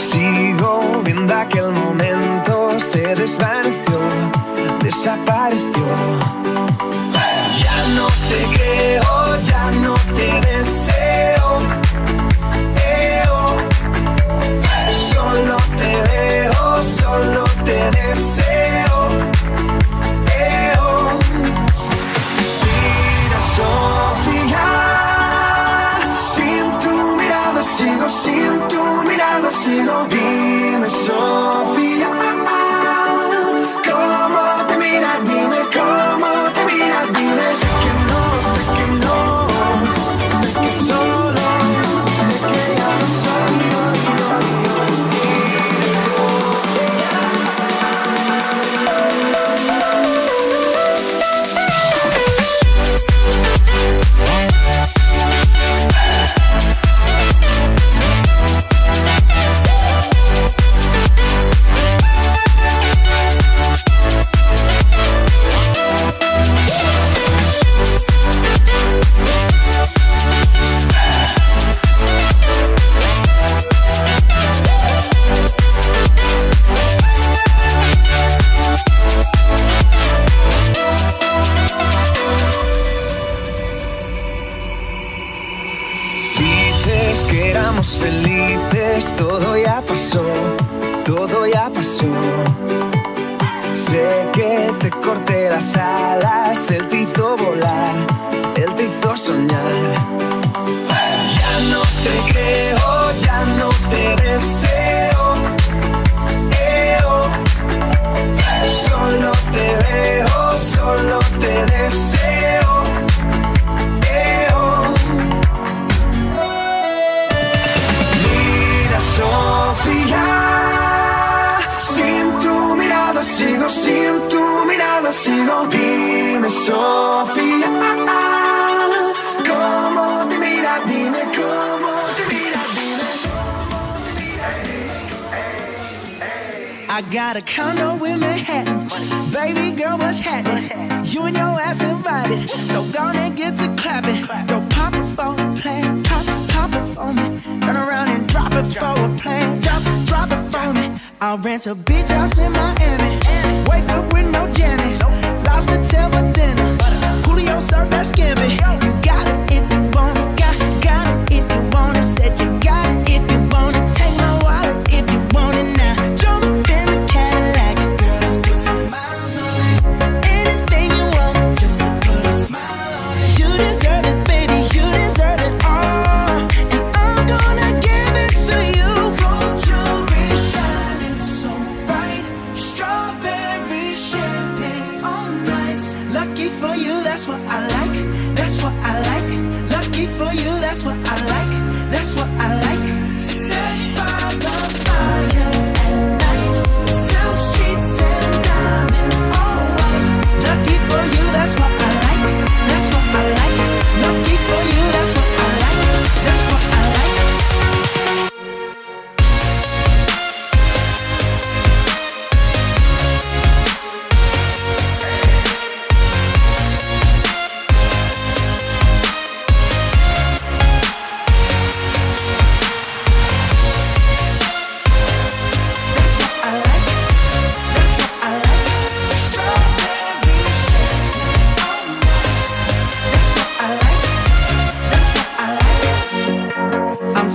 Sigo viendo aquel momento, se desvaneció, desapareció. Ya no te creo, ya no te deseo. Solo te veo, solo te deseo. Mira, Sofía, sin tu mirada sigo, sin tu mirada sigo. Dime, Sofía, ¿cómo te mira? Dime cómo te mira, dime. Sé que no, sé que no, sé que solo, sé que ya no soy yo. Que éramos felices, todo ya pasó, todo ya pasó. Sé que te corté las alas, él te hizo volar, él te hizo soñar. Ya no te creo, ya no te deseo. Solo te veo, solo te deseo. Sofía, sin tu mirada sigo, sin tu mirada sigo. Dime, Sofía, ¿cómo te mira? Dime cómo te mira, dime cómo te mira. I got a condo in Manhattan. Baby girl, what's happening? You and your ass invited, so gonna get to clapping. Go pop it for a plan, pop it for me. Turn around and drop it for a plan. Drop it for me. I'll rent a beach house in Miami. Wake up with no jammies. Lobster tail for dinner. Julio served that scampi. You got it if you want it. Got it if you want it. Said you got it if you want it. Take my wallet if you want it now. Jump in a Cadillac. Girl, let's put some miles on it. Anything you want, just to put a smile on it. You deserve it, baby. You deserve it all. For you, that's what I like. That's what I like. Lucky for you, that's what I like. That's what I like. Search by the fire at night. Silk sheets and diamonds, all white. Lucky for you, that's what I like. That's what I like. Lucky for you, that's what I like. That's what I like.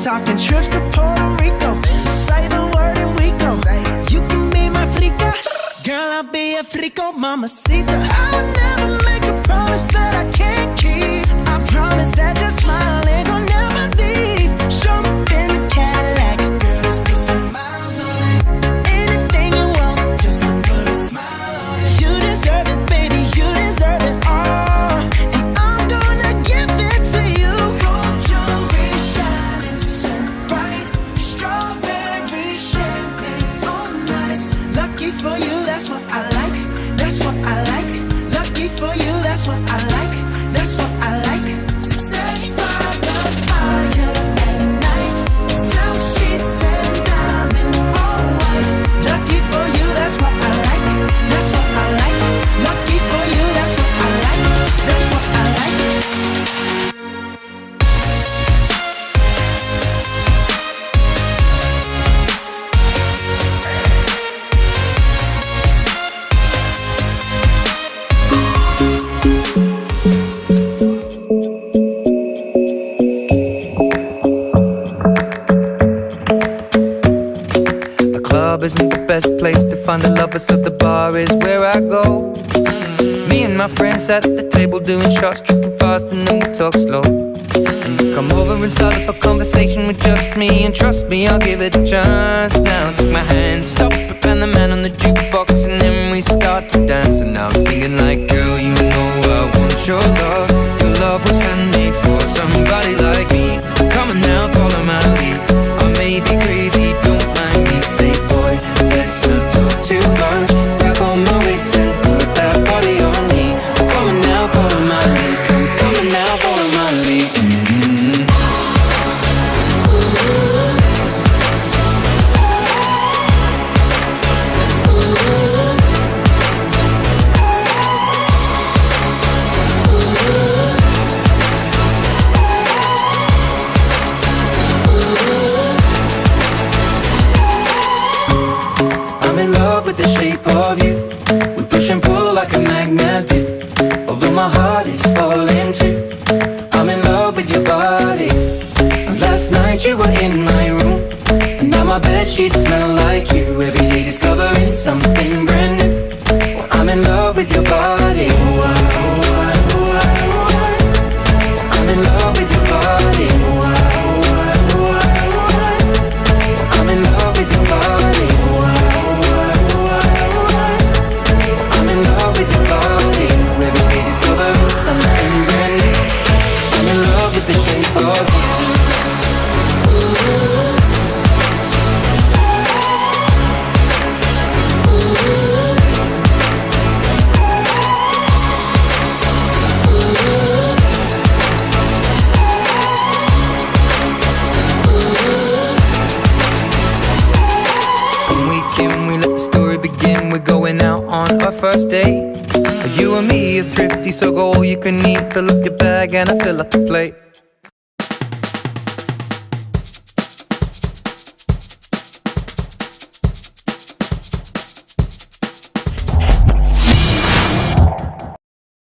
Talking trips to Puerto Rico. Say the word and we go. You can be my frica. Girl, I'll be a frico, mamacita. I will never make a promise that I can't keep. I promise that your smile ain't gonna never leave. Show me in a Cadillac. Girl, let's put some miles on it. Anything you want, just to put a smile on it. You deserve it, baby. You deserve it all. And I'm gonna give it to you. Gold jewelry shining so bright. Strawberry champagne all night. Lucky for you, that's what I like. That's what I like. Lucky for club isn't the best place to find the lovers, so the bar is where I go. Me and my friends sat at the table doing shots, tripping fast, and then we talk slow. And you come over and start up a conversation with just me, and trust me, I'll give it a chance. Now take my hand, stop it, and the man on the jukebox, and then we start to dance. And now I'm singing like, girl, you know I want your love. Your love was handmade for somebody like me. Come on now, follow my lead. I may be crazy, don't mind me. Say, boy, let's not talk too much. Grab on my waist and put that body on me. Come on now, follow my lead. Come on now, follow my lead. I'm in love with the shape of you. We push and pull like a magnet do. Although my heart is falling too. I'm in love with your body. Last night you were in my room, and now my bedsheets smell like you. Every day discovering something brand new. Well, I'm in love with your body. I'm in love with your body. I'm in love with your body. I'm in love with your body. Every day discovering something brand new. I'm in love with the shape of you. We let the story begin. We're going out on our first date. You and me are thrifty, so go all you can eat. Fill up your bag and I fill up the plate.